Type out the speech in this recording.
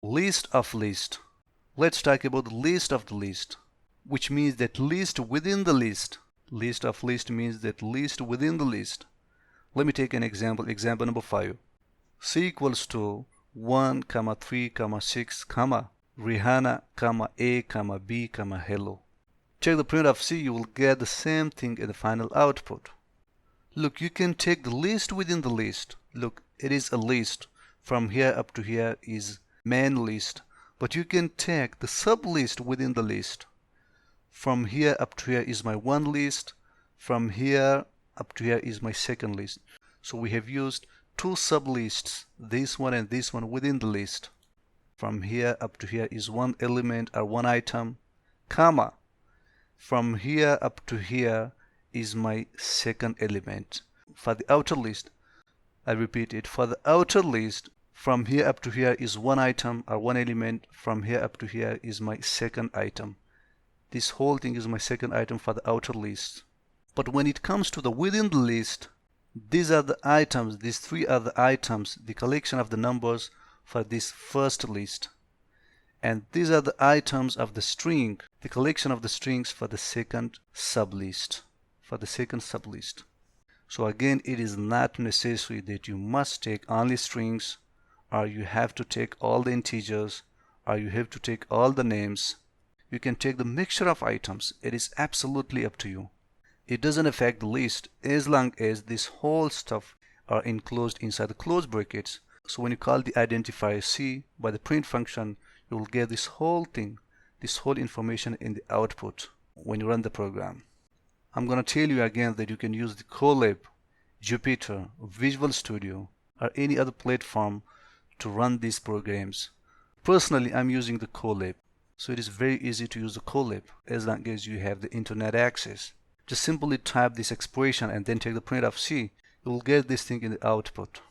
List of list. Let's talk about the list of the list, which means that list within the list. List of list means that list within the list. Let me take an example. Example number 5. C equals to 1, 3, 6, Rihanna, A, B, hello. Check the print of C, you will get the same thing in the final output. Look, you can take the list within the list. Look, it is a list. From here up to here is main list. But you can take the sublist within the list. From here up to here is my one list. From here up to here is my second list. So we have used two sublists, this one and this one, within the list. From here up to here is one element or one item, comma. From here up to here is my second element. For the outer list, I repeat it, for the outer list, from here up to here is one item or one element. From here up to here is my second item. This whole thing is my second item for the outer list. But when it comes to the within the list, these are the items, these three are the items, the collection of the numbers for this first list. And these are the items of the string, the collection of the strings for the second sublist. So again, it is not necessary that you must take only strings, or you have to take all the integers, or you have to take all the names. You can take the mixture of items. It is absolutely up to you. It doesn't affect the list as long as this whole stuff are enclosed inside the close brackets. So when you call the identifier C by the print function, you will get this whole thing, this whole information in the output when you run the program. I'm going to tell you again that you can use the Colab, Jupyter, Visual Studio, or any other platform to run these programs. Personally, I'm using the Colab. So it is very easy to use the Colab as long as you have the internet access. Just simply type this expression and then take the print of C. You will get this thing in the output.